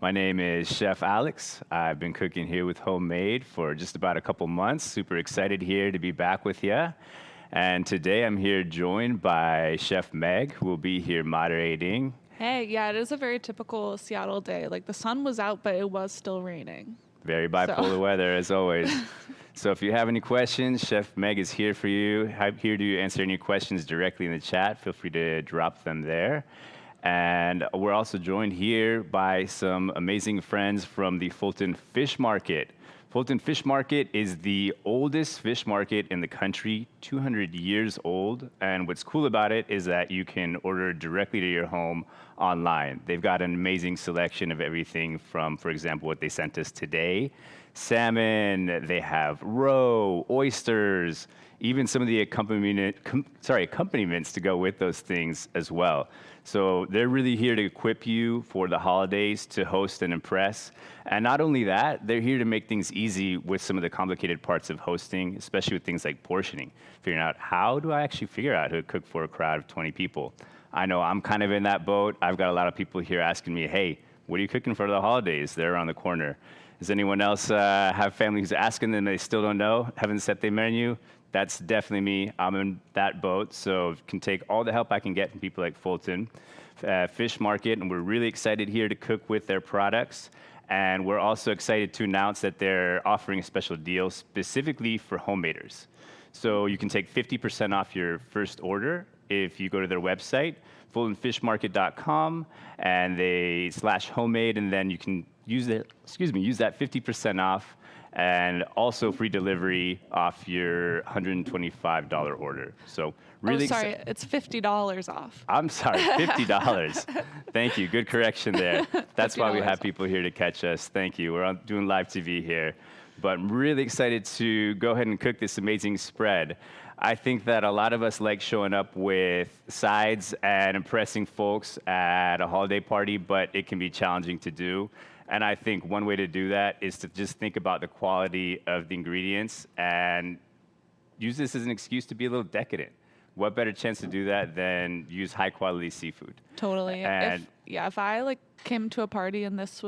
My name is Chef Alex. I've been cooking here with Homemade for just about a couple months. Super excited here to be back with you. And today I'm here joined by Chef Meg, who will be here moderating. Hey, yeah, it is a very typical Seattle day. Like the sun was out, but it was still raining. Very So, bipolar weather, as always. So if you have any questions, Chef Meg is here for you. I'm here to answer any questions directly in the chat. Feel free to drop them there. And we're also joined here by some amazing friends from the Fulton Fish Market. Fulton Fish Market is the oldest fish market in the country, 200 years old. And what's cool about it is that you can order directly to your home online. They've got an amazing selection of everything from, for example, what they sent us today, salmon, they have roe, oysters, even some of the accompaniments to go with those things as well. So they're really here to equip you for the holidays to host and impress. And not only that, they're here to make things easy with some of the complicated parts of hosting, especially with things like portioning, figuring out how do I actually figure out how to cook for a crowd of 20 people. I know I'm kind of in that boat. I've got a lot of people here asking me, hey, what are you cooking for the holidays? They're around the corner. Does anyone else have family who's asking them, they still don't know, haven't set their menu? That's definitely me. I'm in that boat, so can take all the help I can get from people like Fulton Fish Market, and we're really excited here to cook with their products. And we're also excited to announce that they're offering a special deal specifically for homemakers. So you can take 50% off your first order if you go to their website, fultonfishmarket.com, and they /homemade, and then you can use that 50% off and also free delivery off your $125 order. So oh, really sorry, it's $50 off. I'm sorry, $50. Thank you. Good correction there. That's why we $50 have off. people here to catch us. Thank you. We're doing live TV here. But I'm really excited to go ahead and cook this amazing spread. I think that a lot of us like showing up with sides and impressing folks at a holiday party, but it can be challenging to do. And I think one way to do that is to just think about the quality of the ingredients and use this as an excuse to be a little decadent. What better chance to do that than use high quality seafood? Totally. And If I like came to a party and if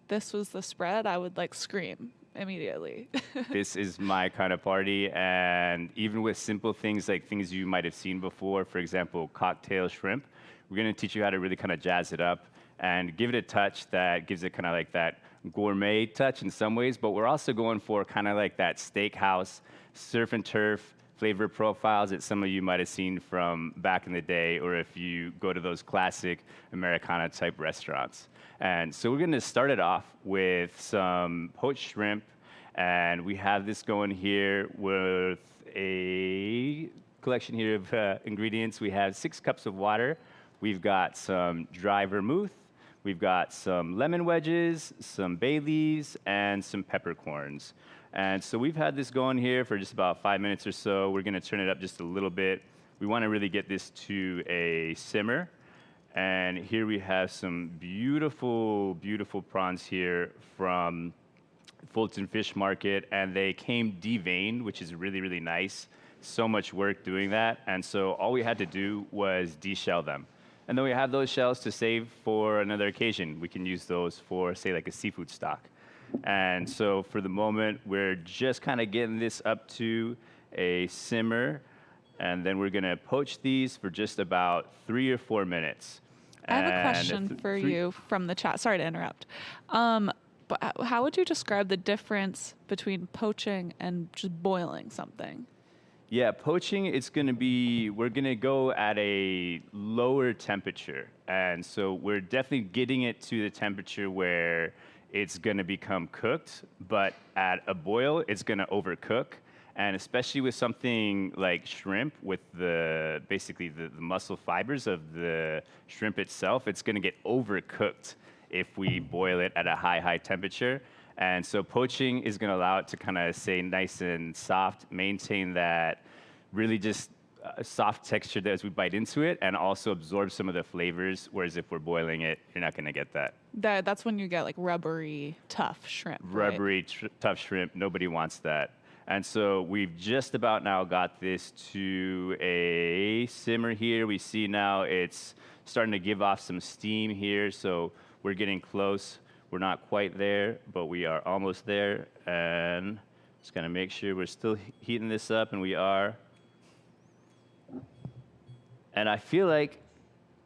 this was the spread, I would like scream immediately. this is my kind of party. And even with simple things like things you might have seen before, for example, cocktail shrimp, we're gonna teach you how to really kind of jazz it up and give it a touch that gives it kind of like that gourmet touch in some ways, but we're also going for kind of like that steakhouse, surf and turf flavor profiles that some of you might have seen from back in the day, or if you go to those classic Americana type restaurants. And so we're gonna start it off with some poached shrimp, and we have this going here with a collection here of ingredients. We have 6 cups of water. We've got some dry vermouth. We've got some lemon wedges, some bay leaves, and some peppercorns. And so we've had this going here for just about 5 minutes or so. We're gonna turn it up just a little bit. We wanna really get this to a simmer. And here we have some beautiful, beautiful prawns here from Fulton Fish Market, and they came deveined, which is really, really nice. So much work doing that. And so all we had to do was deshell them. And then we have those shells to save for another occasion. We can use those for, say, like a seafood stock. And so for the moment, we're just kind of getting this up to a simmer. And then we're going to poach these for just about 3 or 4 minutes. I have a question for you from the chat. Sorry to interrupt. But how would you describe the difference between poaching and just boiling something? Yeah, poaching, we're gonna go at a lower temperature. And so we're definitely getting it to the temperature where it's gonna become cooked, but at a boil, it's gonna overcook. And especially with something like shrimp, with basically the muscle fibers of the shrimp itself, it's gonna get overcooked if we boil it at a high temperature. And so poaching is gonna allow it to kind of stay nice and soft, maintain that really just soft texture as we bite into it, and also absorb some of the flavors, whereas if we're boiling it, you're not gonna get that. That's when you get like rubbery, tough shrimp. Right? Rubbery, tough shrimp, nobody wants that. And so we've just about now got this to a simmer here. We see now it's starting to give off some steam here. So We're getting close. We're not quite there, but we are almost there. And just gonna make sure we're still heating this up, and we are. And I feel like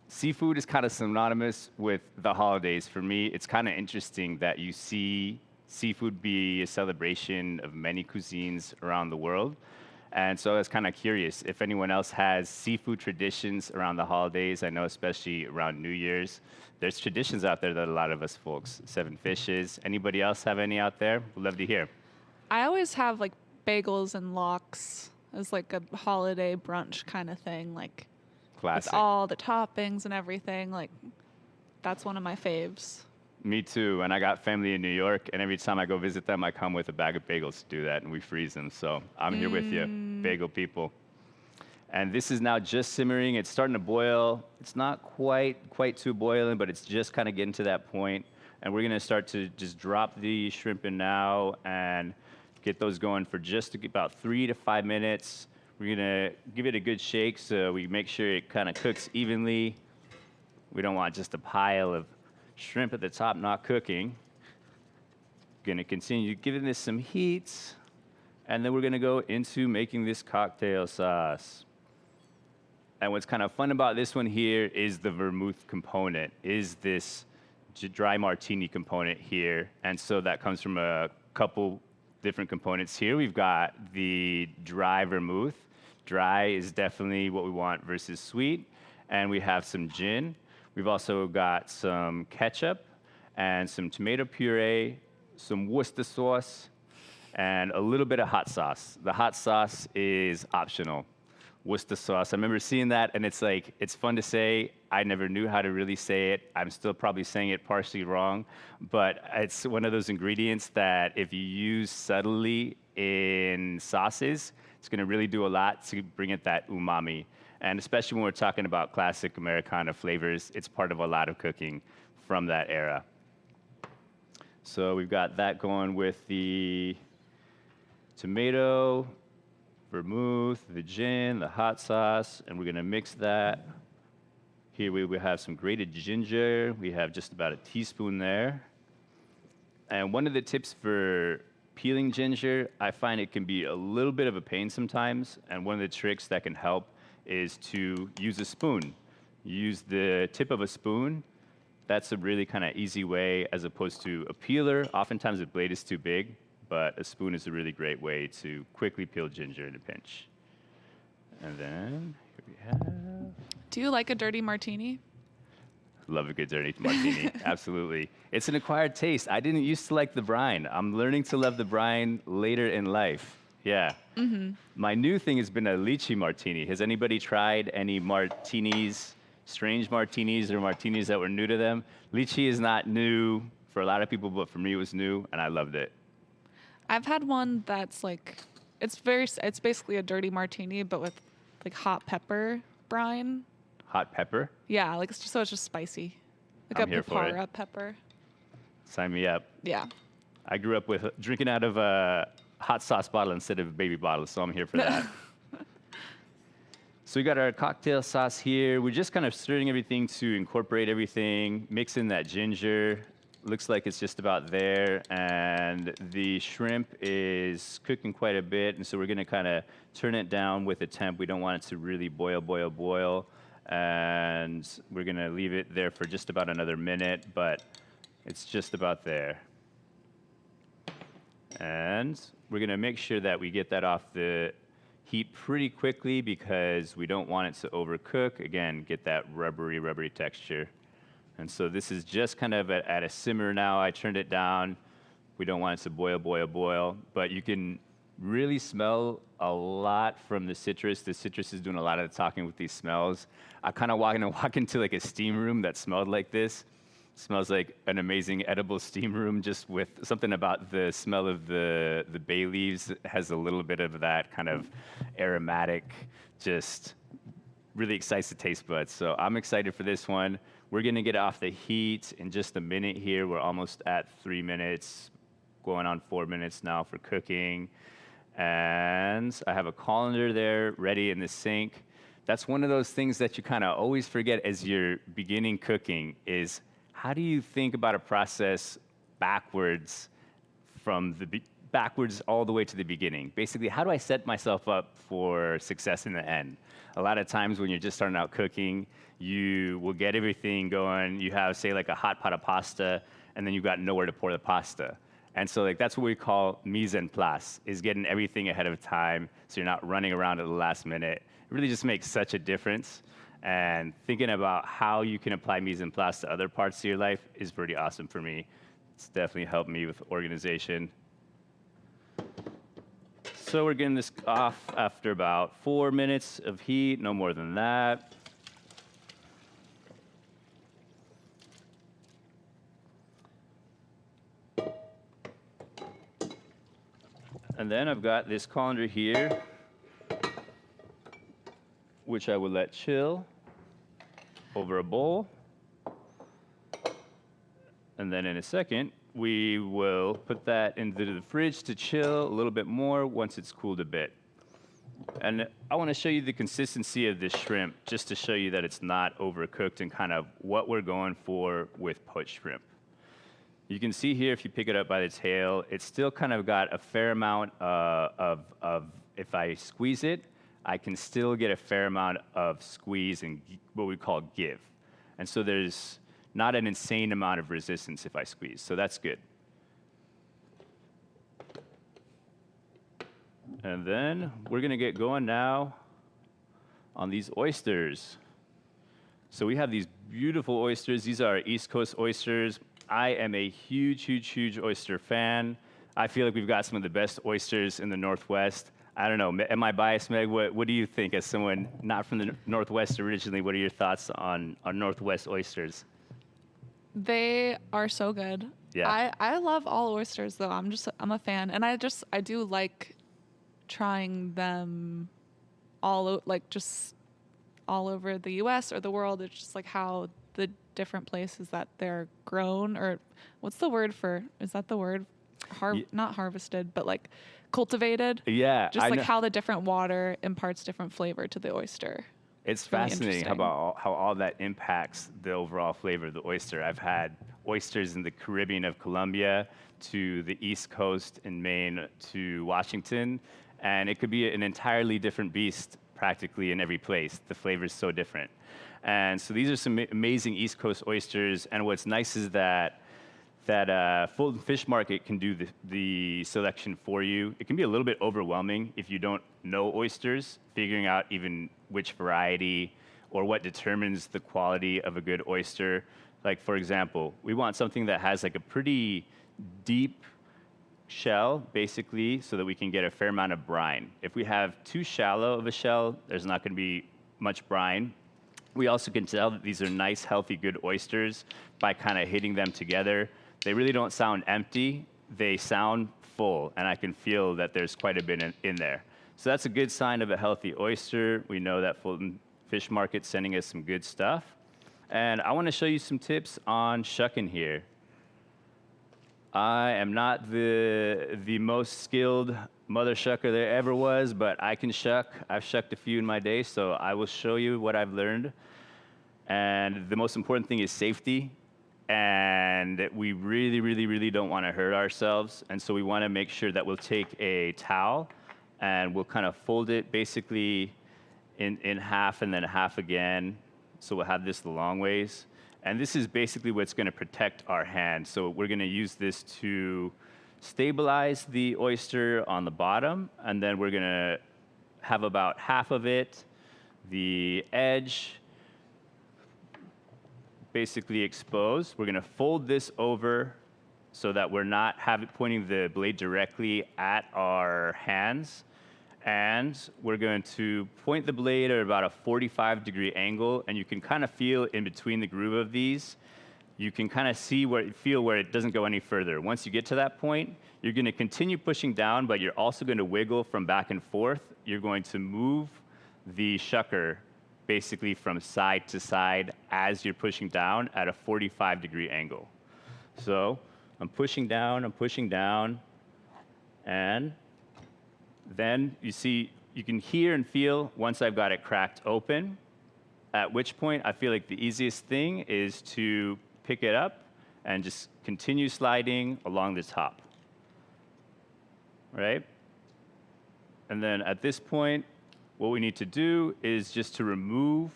seafood is kind of synonymous with the holidays. For me, it's kind of interesting that you see seafood be a celebration of many cuisines around the world. And so I was kind of curious if anyone else has seafood traditions around the holidays. I know especially around New Year's, there's traditions out there that a lot of us folks, seven fishes. Anybody else have any out there? We'd love to hear. I always have like bagels and lox as like a holiday brunch kind of thing, like Classic. with all the toppings and everything. Like that's one of my faves. Me too. And I got family in New York, and every time I go visit them, I come with a bag of bagels to do that, and we freeze them. So I'm here with you, bagel people. And this is now just simmering. It's starting to boil. It's not quite too boiling, but it's just kind of getting to that point. And we're gonna start to just drop the shrimp in now and get those going for just about 3 to 5 minutes. We're gonna give it a good shake so we make sure it kind of cooks evenly. We don't want just a pile of shrimp at the top not cooking. Gonna continue giving this some heat, and then we're gonna go into making this cocktail sauce. And what's kind of fun about this one here is the vermouth component, is this dry martini component here. And so that comes from a couple different components here. We've got the dry vermouth. Dry is definitely what we want versus sweet. And we have some gin. We've also got some ketchup and some tomato puree, some Worcester sauce, and a little bit of hot sauce. The hot sauce is optional. Worcester sauce. I remember seeing that, and it's like, it's fun to say. I never knew how to really say it. I'm still probably saying it partially wrong, but it's one of those ingredients that if you use subtly in sauces, it's gonna really do a lot to bring it that umami. And especially when we're talking about classic Americana flavors, it's part of a lot of cooking from that era. So we've got that going with the tomato, vermouth, the gin, the hot sauce, and we're gonna mix that. Here we have some grated ginger. We have just about a teaspoon there. And one of the tips for peeling ginger, I find it can be a little bit of a pain sometimes, and one of the tricks that can help is to use a spoon. Use the tip of a spoon. That's a really kind of easy way as opposed to a peeler. Oftentimes the blade is too big, but a spoon is a really great way to quickly peel ginger in a pinch. And then here we have. Do you like a dirty martini? Love a good dirty martini, absolutely. It's an acquired taste. I didn't used to like the brine. I'm learning to love the brine later in life. Yeah. Mm-hmm. My new thing has been a lychee martini. Has anybody tried any martinis, strange martinis or martinis that were new to them? Lychee is not new for a lot of people, but for me it was new, and I loved it. I've had one that's like, it's basically a dirty martini, but with like hot pepper brine. Hot pepper? Yeah, like so it's just spicy. Like I'm a here for it. papara pepper. Sign me up. Yeah. I grew up with drinking out of a hot sauce bottle instead of a baby bottle, so I'm here for that. So we got our cocktail sauce here. We're just kind of stirring everything to incorporate everything, mix in that ginger. Looks like it's just about there, and the shrimp is cooking quite a bit, and so we're gonna kind of turn it down with a temp. We don't want it to really boil, and we're gonna leave it there for just about another minute, but it's just about there. And we're gonna make sure that we get that off the heat pretty quickly because we don't want it to overcook. Again, get that rubbery texture. And so this is just kind of at a simmer now. I turned it down. We don't want it to boil, but you can really smell a lot from the citrus. The citrus is doing a lot of the talking with these smells. I kind of walk into like a steam room that smelled like this. Smells like an amazing edible steam room, just with something about the smell of the bay leaves has a little bit of that kind of aromatic, just really excites the taste buds. So I'm excited for this one. We're gonna get off the heat in just a minute here. We're almost at 3 minutes, going on 4 minutes now for cooking. And I have a colander there ready in the sink. That's one of those things that you kind of always forget as you're beginning cooking is how do you think about a process backwards backwards all the way to the beginning? Basically, how do I set myself up for success in the end? A lot of times when you're just starting out cooking, you will get everything going. You have, say, like a hot pot of pasta, and then you've got nowhere to pour the pasta. And so like that's what we call mise en place, is getting everything ahead of time so you're not running around at the last minute. It really just makes such a difference. And thinking about how you can apply mise en place to other parts of your life is pretty awesome for me. It's definitely helped me with organization. So we're getting this off after about 4 minutes of heat, no more than that. And then I've got this colander here, which I will let chill over a bowl. And then in a second, we will put that into the fridge to chill a little bit more once it's cooled a bit. And I want to show you the consistency of this shrimp, just to show you that it's not overcooked and kind of what we're going for with poached shrimp. You can see here, if you pick it up by the tail, it's still kind of got a fair amount of if I squeeze it, I can still get a fair amount of squeeze and what we call give. And so there's not an insane amount of resistance if I squeeze, so that's good. And then we're gonna get going now on these oysters. So we have these beautiful oysters. These are East Coast oysters. I am a huge, huge, huge oyster fan. I feel like we've got some of the best oysters in the Northwest. I don't know, am I biased, Meg? What do you think, as someone not from the Northwest originally? What are your thoughts on Northwest oysters? They are so good. Yeah. I love all oysters though. I'm a fan, and I do like trying them just all over the U.S. or the world. It's just like how the different places that they're grown, or what's the word for? Is that the word? Not harvested, but like cultivated. Yeah. Just like how the different water imparts different flavor to the oyster. It's really fascinating interesting. how all that impacts the overall flavor of the oyster. I've had oysters in the Caribbean of Colombia to the East Coast in Maine to Washington, and it could be an entirely different beast practically in every place. The flavor is so different. And so these are some amazing East Coast oysters, and what's nice is that Fulton Fish Market can do the selection for you. It can be a little bit overwhelming if you don't know oysters, figuring out even which variety or what determines the quality of a good oyster. Like, for example, we want something that has like a pretty deep shell, basically, so that we can get a fair amount of brine. If we have too shallow of a shell, there's not going to be much brine. We also can tell that these are nice, healthy, good oysters by kind of hitting them together. They really don't sound empty. They sound full, and I can feel that there's quite a bit in there. So that's a good sign of a healthy oyster. We know that Fulton Fish Market's sending us some good stuff. And I want to show you some tips on shucking here. I am not the most skilled mother shucker there ever was, but I can shuck. I've shucked a few in my day, so I will show you what I've learned. And the most important thing is safety. And we really, really, really don't want to hurt ourselves. And so we want to make sure that we'll take a towel and we'll kind of fold it basically in half and then half again. So we'll have this the long ways. And this is basically what's going to protect our hand. So we're going to use this to stabilize the oyster on the bottom. And then we're going to have about half of it, the edge, basically exposed. We're going to fold this over so that we're not pointing the blade directly at our hands. And we're going to point the blade at about a 45-degree angle, and you can kind of feel in between the groove of these. You can kind of feel where it doesn't go any further. Once you get to that point, you're going to continue pushing down, but you're also going to wiggle from back and forth. You're going to move the shucker basically from side to side as you're pushing down at a 45-degree angle. So I'm pushing down, and then you can hear and feel once I've got it cracked open, at which point I feel like the easiest thing is to pick it up and just continue sliding along the top, right? And then at this point, what we need to do is just to remove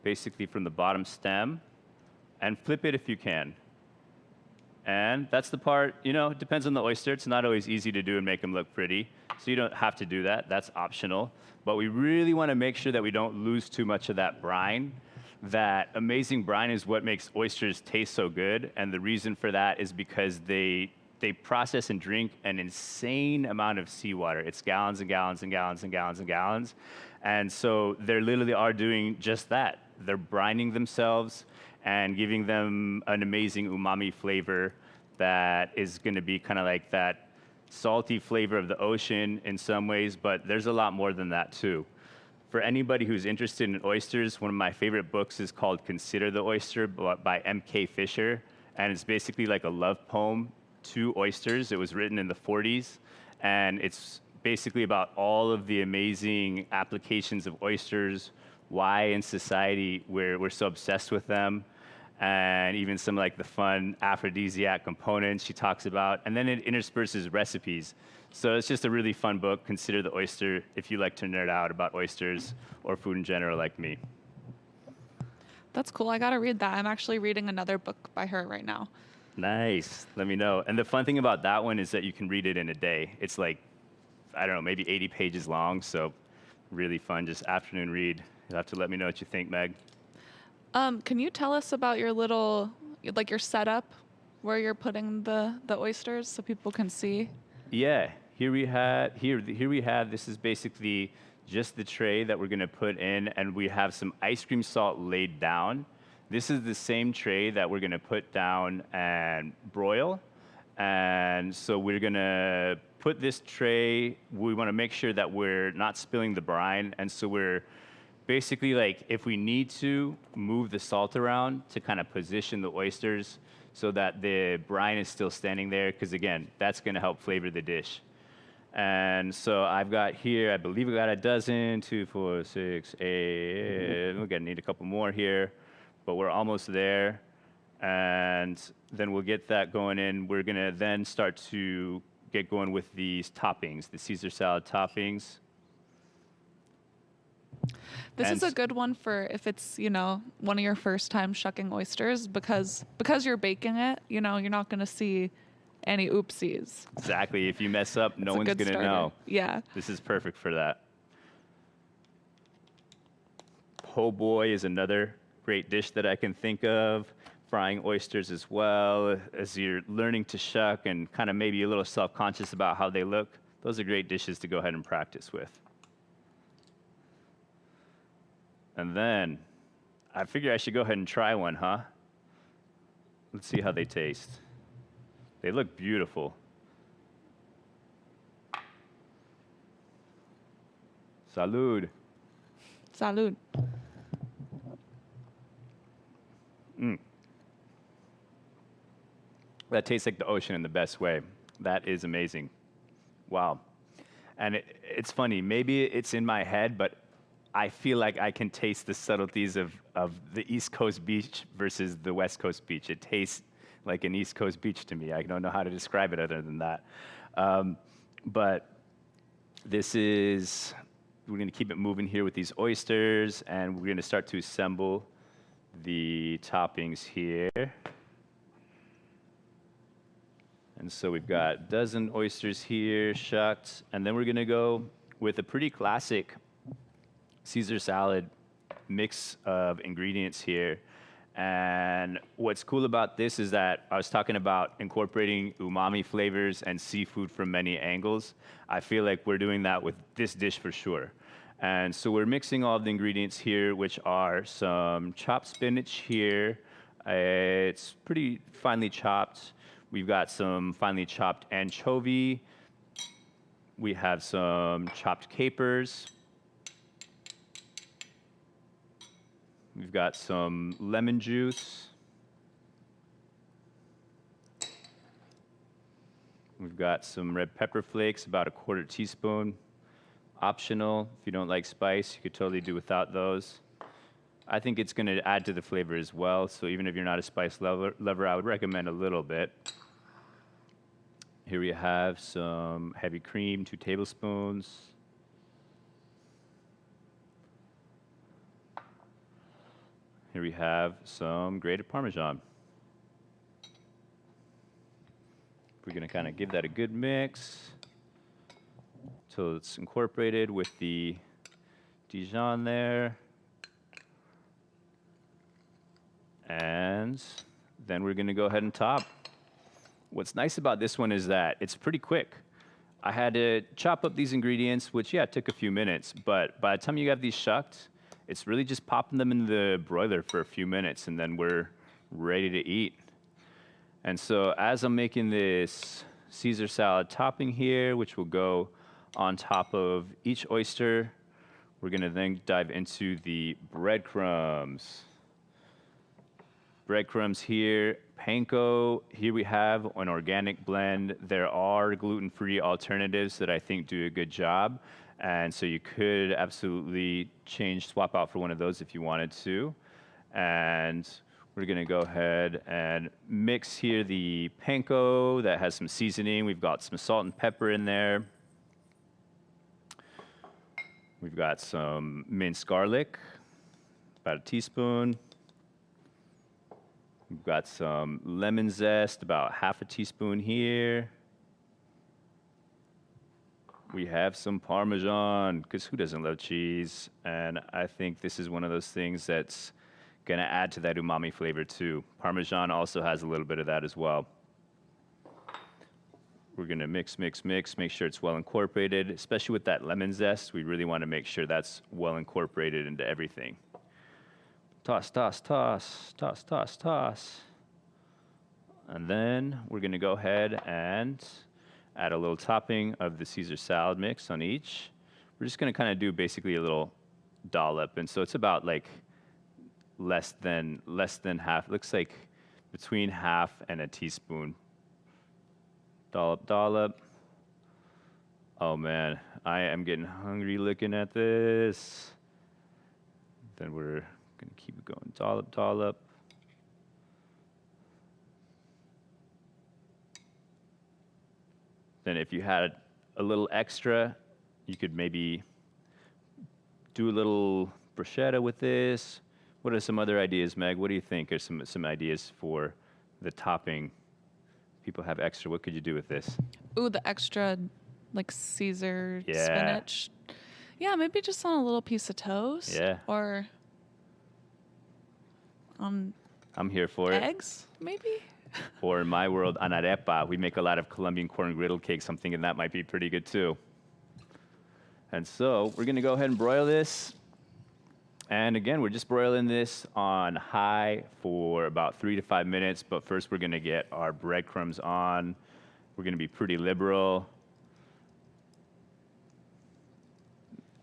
basically from the bottom stem and flip it if you can. And that's the part, it depends on the oyster. It's not always easy to do and make them look pretty. So you don't have to do that. That's optional. But we really want to make sure that we don't lose too much of that brine. That amazing brine is what makes oysters taste so good. And the reason for that is because they process and drink an insane amount of seawater. It's gallons and gallons and gallons and gallons and gallons. And so they literally are doing just that. They're brining themselves and giving them an amazing umami flavor that is going to be kind of like that salty flavor of the ocean in some ways, but there's a lot more than that too. For anybody who's interested in oysters, one of my favorite books is called Consider the Oyster by M.K. Fisher, and it's basically like a love poem to oysters. It was written in the 40s, and it's basically about all of the amazing applications of oysters, why in society we're so obsessed with them, and even some like the fun aphrodisiac components she talks about, and then it intersperses recipes. So it's just a really fun book. Consider the Oyster if you like to nerd out about oysters or food in general like me. That's cool. I gotta read that. I'm actually reading another book by her right now. Nice. Let me know. And the fun thing about that one is that you can read it in a day. It's like, I don't know, maybe 80 pages long. So really fun, just afternoon read. You'll have to let me know what you think, Meg. Can you tell us about your little, like your setup, where you're putting the oysters so people can see? Yeah, here we have. This is basically just the tray that we're gonna put in, and we have some ice cream salt laid down. This is the same tray that we're gonna put down and broil. And so we're gonna put this tray. We want to make sure that we're not spilling the brine, and so we're basically like, if we need to, move the salt around to kind of position the oysters so that the brine is still standing there, because again, that's going to help flavor the dish. And so I've got here, I believe we got a dozen, 2, 4, 6, 8. We're gonna need a couple more here, but we're almost there. And then we'll get that going in. We're gonna then start to get going with these toppings, the Caesar salad toppings. This is a good one for if it's, one of your first time shucking oysters, because you're baking it, you're not going to see any oopsies. Exactly. If you mess up, no one's going to know. Yeah. This is perfect for that. Po' boy is another great dish that I can think of. Frying oysters as well. As you're learning to shuck and kind of maybe a little self-conscious about how they look, those are great dishes to go ahead and practice with. And then, I figure I should go ahead and try one, huh? Let's see how they taste. They look beautiful. Salud. Salud. That tastes like the ocean in the best way. That is amazing. Wow. And it's funny, maybe it's in my head, but I feel like I can taste the subtleties of the East Coast beach versus the West Coast beach. It tastes like an East Coast beach to me. I don't know how to describe it other than that. But this is, we're going to keep it moving here with these oysters, and we're going to start to assemble the toppings here. And so we've got a dozen oysters here, shucked, and then we're going to go with a pretty classic Caesar salad mix of ingredients here. And what's cool about this is that I was talking about incorporating umami flavors and seafood from many angles. I feel like we're doing that with this dish for sure. And so we're mixing all of the ingredients here, which are some chopped spinach here. It's pretty finely chopped. We've got some finely chopped anchovy. We have some chopped capers. We've got some lemon juice. We've got some red pepper flakes, about a 1/4 teaspoon. Optional, if you don't like spice, you could totally do without those. I think it's going to add to the flavor as well. So even if you're not a spice lover, I would recommend a little bit. Here we have some heavy cream, 2 tablespoons. Here we have some grated Parmesan. We're going to kind of give that a good mix till it's incorporated with the Dijon there. And then we're going to go ahead and top. What's nice about this one is that it's pretty quick. I had to chop up these ingredients, which, yeah, took a few minutes. But by the time you have these shucked, it's really just popping them in the broiler for a few minutes, and then we're ready to eat. And so as I'm making this Caesar salad topping here, which will go on top of each oyster, we're going to then dive into the breadcrumbs. Breadcrumbs here, panko. Here we have an organic blend. There are gluten-free alternatives that I think do a good job. And so you could absolutely swap out for one of those if you wanted to. And we're going to go ahead and mix here the panko that has some seasoning. We've got some salt and pepper in there. We've got some minced garlic, about a teaspoon. We've got some lemon zest, about half a teaspoon here. We have some Parmesan, because who doesn't love cheese? And I think this is one of those things that's going to add to that umami flavor too. Parmesan also has a little bit of that as well. We're going to mix, make sure it's well incorporated, especially with that lemon zest. We really want to make sure that's well incorporated into everything. Toss, toss, toss, toss, toss, toss. And then we're going to go ahead and add a little topping of the Caesar salad mix on each. We're just going to kind of do basically a little dollop. And so it's about like less than half. Looks like between half and a teaspoon. Dollop, dollop. Oh man, I am getting hungry looking at this. Then we're going to keep it going. Dollop, dollop. Then if you had a little extra, you could maybe do a little bruschetta with this. What are some other ideas, Meg? What do you think are some ideas for the topping? People have extra. What could you do with this? Ooh, the extra, like Caesar Yeah. spinach. Yeah, maybe just on a little piece of toast. Yeah. Or on I'm here for it. eggs, maybe? Or in my world, on arepa, we make a lot of Colombian corn griddle cakes. I'm thinking that might be pretty good too. And so we're going to go ahead and broil this. And again, we're just broiling this on high for about 3 to 5 minutes. But first, we're going to get our breadcrumbs on. We're going to be pretty liberal.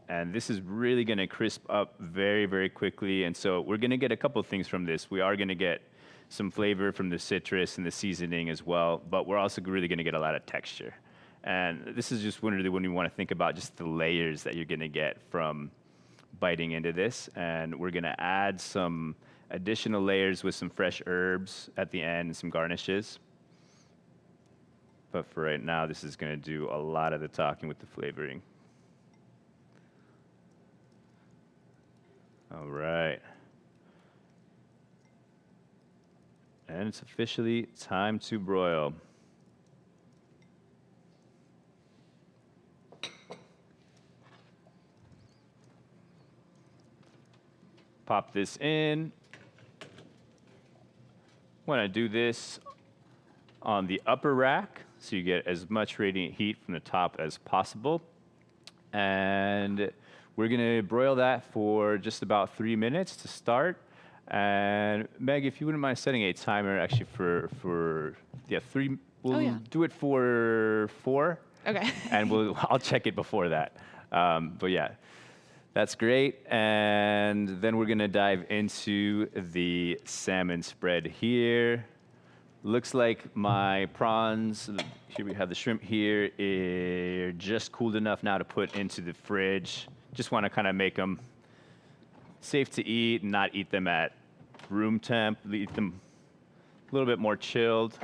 And this is really going to crisp up very, very quickly. And so we're going to get a couple things from this. We are going to get some flavor from the citrus and the seasoning as well. But we're also really going to get a lot of texture. And this is just when you want to think about just the layers that you're going to get from biting into this. And we're going to add some additional layers with some fresh herbs at the end and some garnishes. But for right now, this is going to do a lot of the talking with the flavoring. All right. And it's officially time to broil. Pop this in. Want to do this on the upper rack so you get as much radiant heat from the top as possible. And we're going to broil that for just about 3 minutes to start. And Meg, if you wouldn't mind setting a timer actually for 3, we'll do it for 4. Okay. And I'll check it before that. But yeah, that's great. And then we're going to dive into the salmon spread here. Looks like my prawns, here we have the shrimp here, are just cooled enough now to put into the fridge. Just want to kind of make them safe to eat, not eat them at room temp, eat them a little bit more chilled.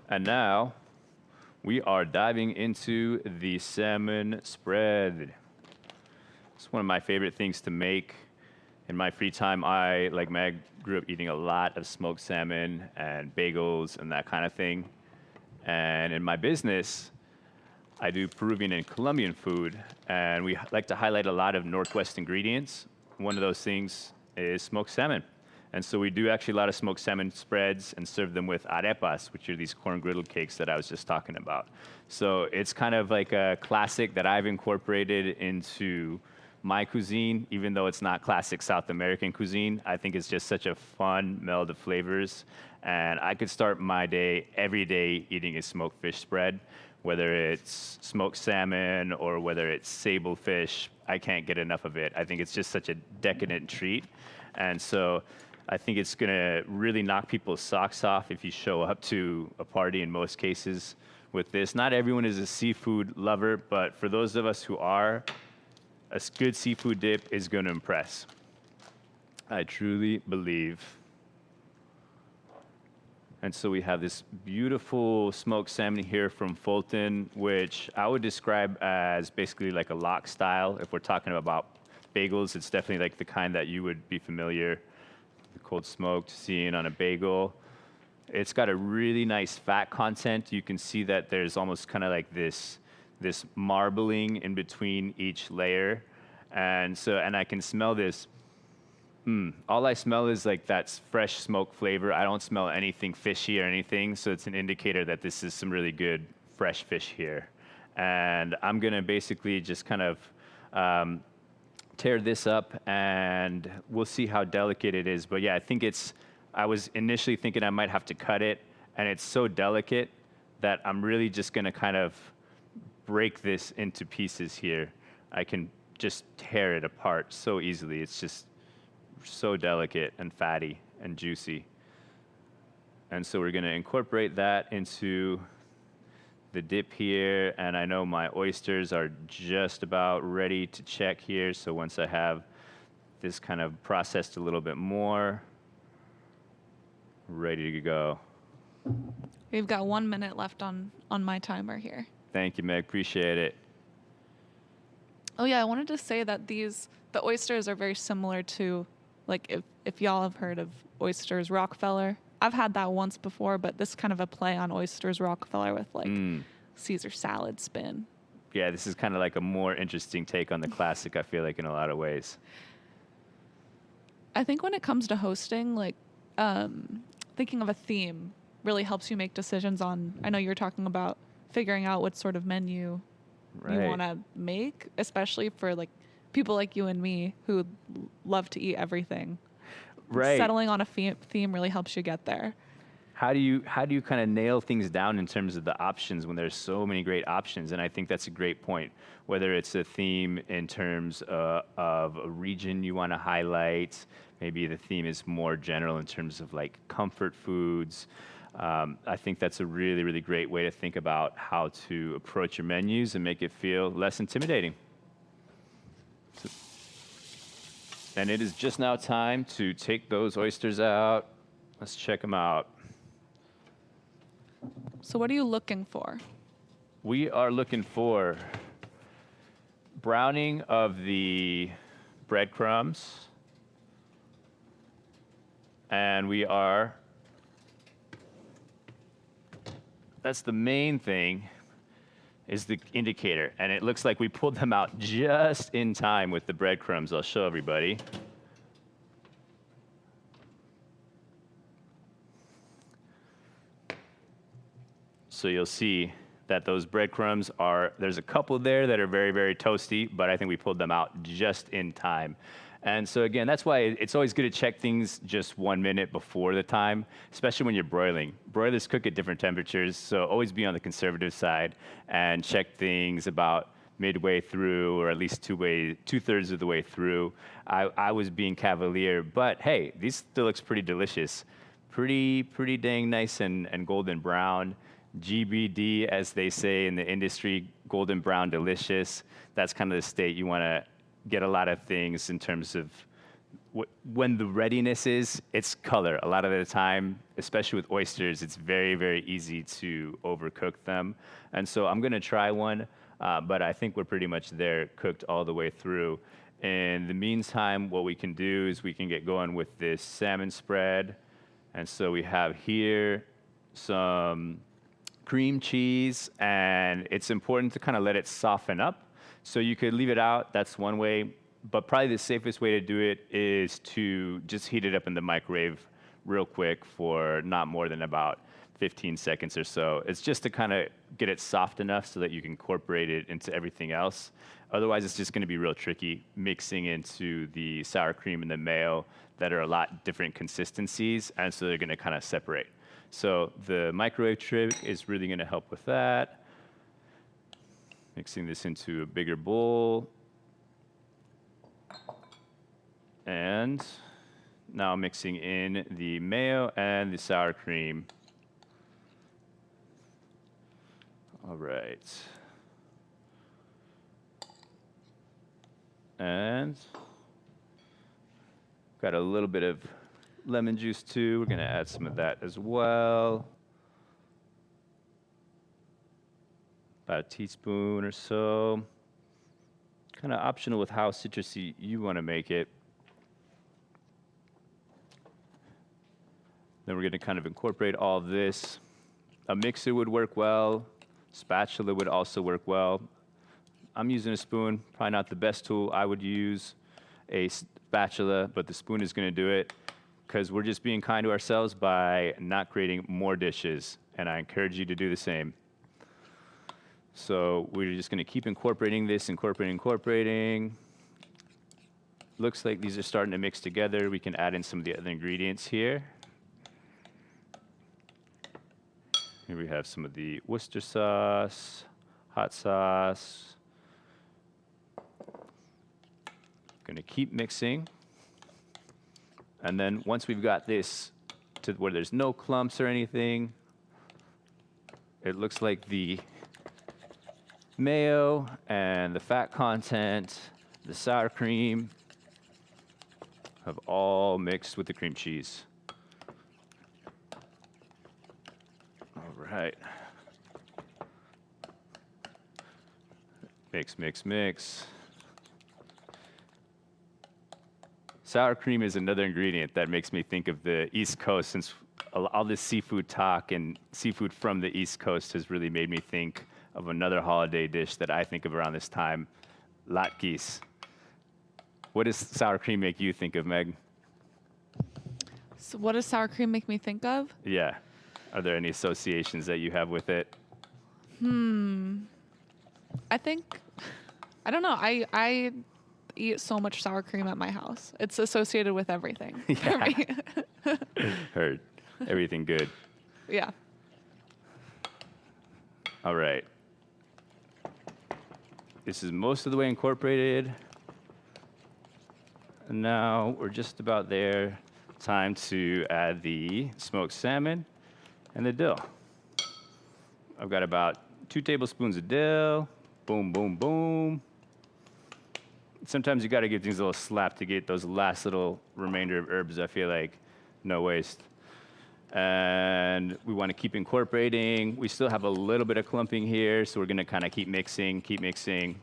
And now we are diving into the salmon spread. It's one of my favorite things to make. In my free time, I, like Meg, grew up eating a lot of smoked salmon and bagels and that kind of thing. And in my business, I do Peruvian and Colombian food, and we like to highlight a lot of Northwest ingredients. One of those things is smoked salmon. And so we do actually a lot of smoked salmon spreads and serve them with arepas, which are these corn griddle cakes that I was just talking about. So it's kind of like a classic that I've incorporated into my cuisine, even though it's not classic South American cuisine. I think it's just such a fun meld of flavors. And I could start my day every day eating a smoked fish spread, whether it's smoked salmon or whether it's sable fish. I can't get enough of it. I think it's just such a decadent treat. And so I think it's gonna really knock people's socks off if you show up to a party in most cases with this. Not everyone is a seafood lover, but for those of us who are, a good seafood dip is gonna impress. I truly believe. And so we have this beautiful smoked salmon here from Fulton, which I would describe as basically like a lock style. If we're talking about bagels, it's definitely like the kind that you would be familiar, the cold smoked, seeing on a bagel. It's got a really nice fat content. You can see that there's almost kind of like this marbling in between each layer. And I can smell this. All I smell is like that fresh smoke flavor. I don't smell anything fishy or anything, so it's an indicator that this is some really good fresh fish here. And I'm gonna basically just kind of tear this up, and we'll see how delicate it is. But yeah, I was initially thinking I might have to cut it, and it's so delicate that I'm really just gonna kind of break this into pieces here. I can just tear it apart so easily. It's just so delicate and fatty and juicy. And so we're gonna incorporate that into the dip here. And I know my oysters are just about ready to check here. So once I have this kind of processed a little bit more, ready to go. We've got 1 minute left on my timer here. Thank you, Meg, appreciate it. Oh yeah, I wanted to say that the oysters are very similar to, like, if y'all have heard of oysters Rockefeller. I've had that once before, but this is kind of a play on oysters Rockefeller with like Caesar salad spin. Yeah, this is kind of like a more interesting take on the classic, I feel like, in a lot of ways. I think when it comes to hosting, like, thinking of a theme really helps you make decisions on, I know you're talking about figuring out what sort of menu you want to make, especially for like people like you and me who love to eat everything. Right. Settling on a theme really helps you get there. How do you kind of nail things down in terms of the options when there's so many great options? And I think that's a great point. Whether it's a theme in terms of a region you want to highlight, maybe the theme is more general in terms of like comfort foods. I think that's a really, really great way to think about how to approach your menus and make it feel less intimidating. And it is just now time to take those oysters out. Let's check them out. So what are you looking for? We are looking for browning of the breadcrumbs. And that's the main thing, is the indicator. And it looks like we pulled them out just in time with the breadcrumbs. I'll show everybody. So you'll see that those breadcrumbs there's a couple there that are very, very toasty, but I think we pulled them out just in time. And so again, that's why it's always good to check things just 1 minute before the time, especially when you're broiling. Broilers cook at different temperatures, so always be on the conservative side and check things about midway through, or at least two-thirds of the way through. I was being cavalier, but hey, these still looks pretty delicious. Pretty dang nice and golden brown. GBD, as they say in the industry, golden brown delicious. That's kind of the state you want to get a lot of things in terms of when the readiness is, it's color. A lot of the time, especially with oysters, it's very, very easy to overcook them. And so I'm gonna try one, but I think we're pretty much there, cooked all the way through. In the meantime, what we can do is we can get going with this salmon spread. And so we have here some cream cheese, and it's important to kind of let it soften up. So you could leave it out, that's one way, but probably the safest way to do it is to just heat it up in the microwave real quick for not more than about 15 seconds or so. It's just to kind of get it soft enough so that you can incorporate it into everything else. Otherwise, it's just going to be real tricky mixing into the sour cream and the mayo that are a lot different consistencies, and so they're going to kind of separate. So the microwave trick is really going to help with that. Mixing this into a bigger bowl. And now mixing in the mayo and the sour cream. All right. And got a little bit of lemon juice too. We're gonna add some of that as well. About a teaspoon or so. Kind of optional with how citrusy you want to make it. Then we're going to kind of incorporate all of this. A mixer would work well. Spatula would also work well. I'm using a spoon, probably not the best tool. I would use a spatula, but the spoon is going to do it because we're just being kind to ourselves by not creating more dishes, and I encourage you to do the same. So we're just going to keep incorporating this, incorporating. Looks like these are starting to mix together. We can add in some of the other ingredients here. Here we have some of the Worcester sauce, hot sauce. Going to keep mixing. And then once we've got this to where there's no clumps or anything, it looks like the mayo and the fat content, the sour cream, have all mixed with the cream cheese. All right. Mix, mix, mix. Sour cream is another ingredient that makes me think of the East Coast, since all this seafood talk and seafood from the East Coast has really made me think of another holiday dish that I think of around this time, latkes. What does sour cream make you think of, Meg? So what does sour cream make me think of? Yeah. Are there any associations that you have with it? I think, I don't know. I eat so much sour cream at my house. It's associated with everything for me. Heard. Everything good. Yeah. All right. This is most of the way incorporated. And now we're just about there. Time to add the smoked salmon and the dill. I've got about 2 tablespoons of dill. Boom, boom, boom. Sometimes you got to give things a little slap to get those last little remainder of herbs, I feel like. No waste. And we want to keep incorporating. We still have a little bit of clumping here, so we're going to kind of keep mixing, keep mixing.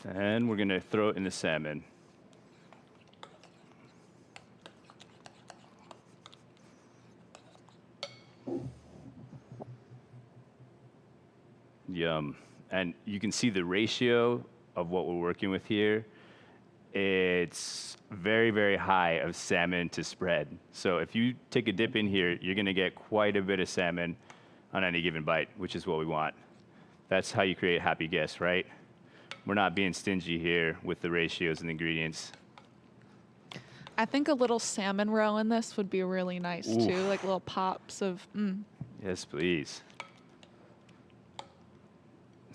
And we're going to throw it in the salmon. Yum. And you can see the ratio of what we're working with here. It's very, very high of salmon to spread. So if you take a dip in here, you're going to get quite a bit of salmon on any given bite, which is what we want. That's how you create happy guests, right? We're not being stingy here with the ratios and ingredients. I think a little salmon roe in this would be really nice too, like little pops of. Yes, please.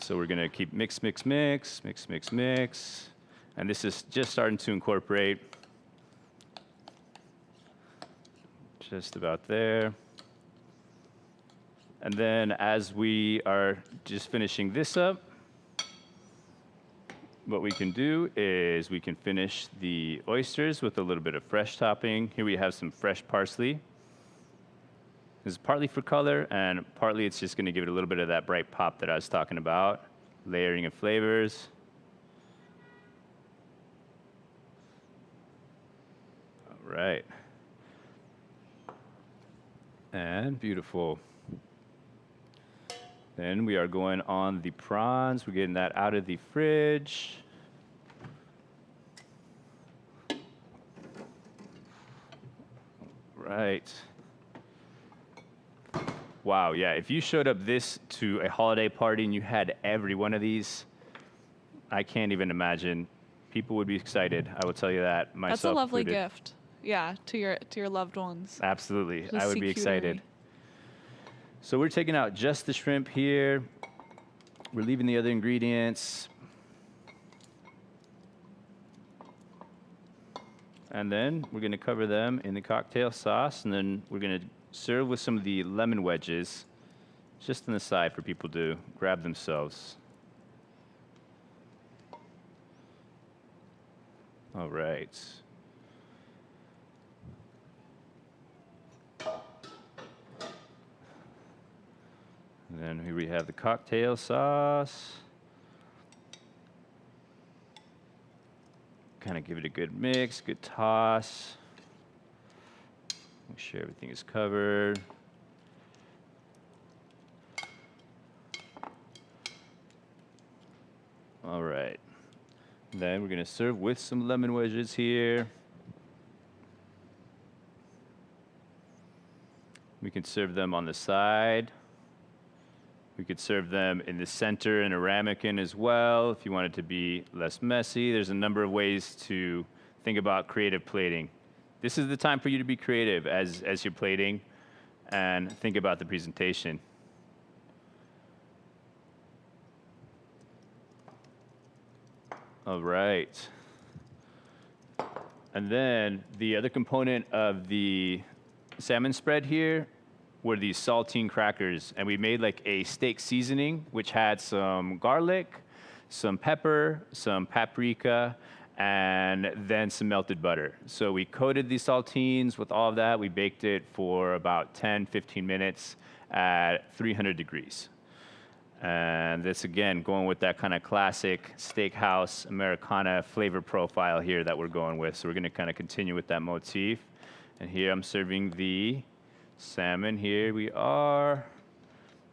So we're gonna keep mix, mix, mix, mix, mix, mix. And this is just starting to incorporate. Just about there. And then as we are just finishing this up, what we can do is we can finish the oysters with a little bit of fresh topping. Here we have some fresh parsley. This is partly for color, and partly it's just going to give it a little bit of that bright pop that I was talking about. Layering of flavors. All right. And beautiful. Then we are going on the prawns. We're getting that out of the fridge. Right. Wow, yeah, if you showed up this to a holiday party and you had every one of these, I can't even imagine. People would be excited, I will tell you that, myself That's a lovely included. gift. Yeah, to your loved ones. Absolutely, The I would be excited. seacuterie. So we're taking out just the shrimp here. We're leaving the other ingredients. And then we're gonna cover them in the cocktail sauce, and then we're gonna serve with some of the lemon wedges, just on the side for people to grab themselves. All right. And then here we have the cocktail sauce. Kind of give it a good mix, good toss. Make sure everything is covered. All right. Then we're going to serve with some lemon wedges here. We can serve them on the side. We could serve them in the center in a ramekin as well if you want it to be less messy. There's a number of ways to think about creative plating. This is the time for you to be creative as you're plating and think about the presentation. All right. And then the other component of the salmon spread here were these saltine crackers. And we made like a steak seasoning, which had some garlic, some pepper, some paprika, and then some melted butter. So we coated these saltines with all of that. We baked it for about 10, 15 minutes at 300 degrees. And this, again, going with that kind of classic steakhouse Americana flavor profile here that we're going with. So we're going to kind of continue with that motif. And here I'm serving the salmon. Here we are.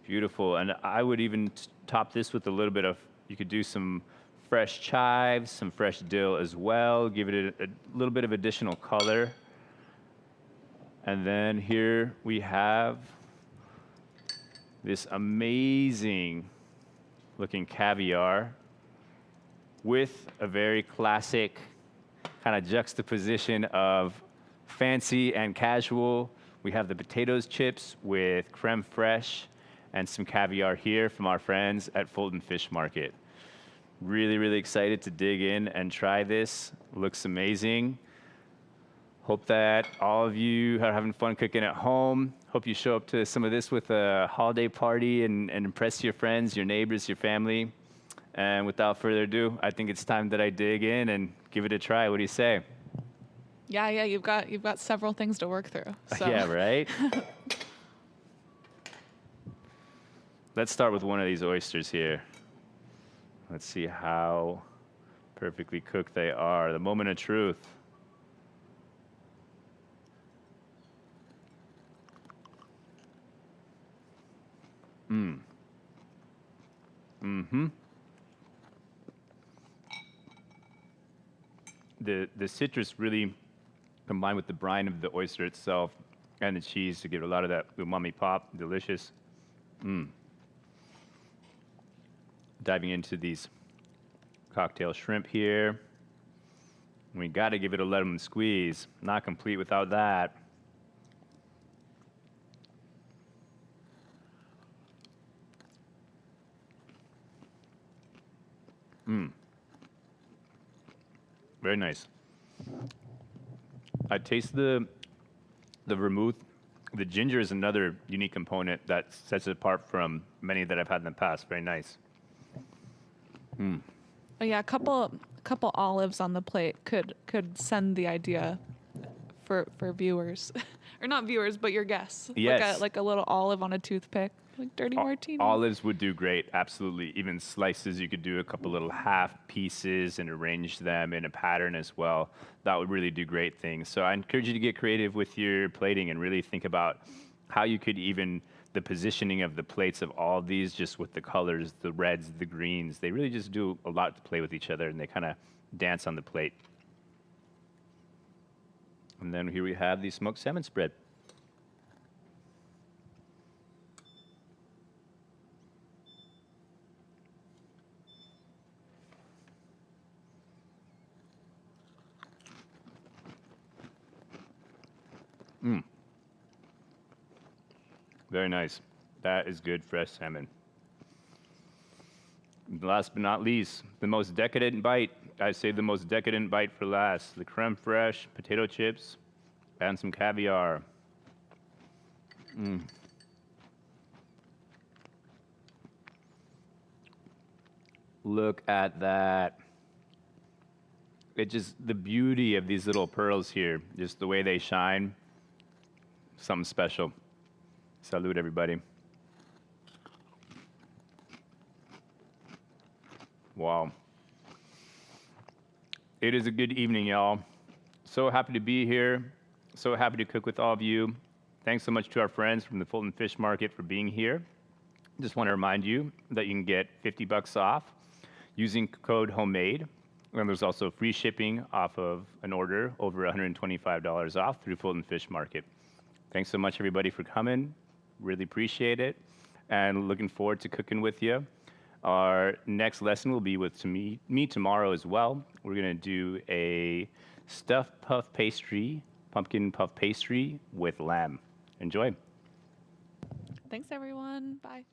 Beautiful. And I would even top this with a little bit of, you could do some fresh chives, some fresh dill as well. Give it a little bit of additional color. And then here we have this amazing looking caviar with a very classic kind of juxtaposition of fancy and casual. We have the potatoes chips with creme fraiche and some caviar here from our friends at Fulton Fish Market. Really, really excited to dig in and try this. Looks amazing. Hope that all of you are having fun cooking at home. Hope you show up to some of this with a holiday party and impress your friends, your neighbors, your family. And without further ado, I think it's time that I dig in and give it a try. What do you say? Yeah, you've got several things to work through. So. Yeah, right? Let's start with one of these oysters here. Let's see how perfectly cooked they are. The moment of truth. The citrus really combined with the brine of the oyster itself and the cheese to give it a lot of that umami pop. Delicious. Diving into these cocktail shrimp here. We got to give it a lemon squeeze. Not complete without that. Very nice. I taste the vermouth The ginger is another unique component that sets it apart from many that I've had in the past. Very nice. Oh yeah, a couple olives on the plate could send the idea for viewers, or not viewers, but your guests. Yes. Like a little olive on a toothpick, like dirty martini. Olives would do great, absolutely. Even slices, you could do a couple little half pieces and arrange them in a pattern as well. That would really do great things. So I encourage you to get creative with your plating and really think about how you could even the positioning of the plates of all these, just with the colors, the reds, the greens. They really just do a lot to play with each other, and they kind of dance on the plate. And then here we have the smoked salmon spread. Very nice. That is good fresh salmon. Last but not least, the most decadent bite. I say the most decadent bite for last. The creme fraiche, potato chips, and some caviar. Look at that. It just, the beauty of these little pearls here, just the way they shine, something special. Salute, everybody. Wow. It is a good evening, y'all. So happy to be here. So happy to cook with all of you. Thanks so much to our friends from the Fulton Fish Market for being here. Just want to remind you that you can get $50 off using code HOMEMADE. And there's also free shipping off of an order over $125 off through Fulton Fish Market. Thanks so much, everybody, for coming. Really appreciate it. And looking forward to cooking with you. Our next lesson will be with me tomorrow as well. We're going to do a stuffed puff pastry, pumpkin puff pastry with lamb. Enjoy. Thanks everyone. Bye.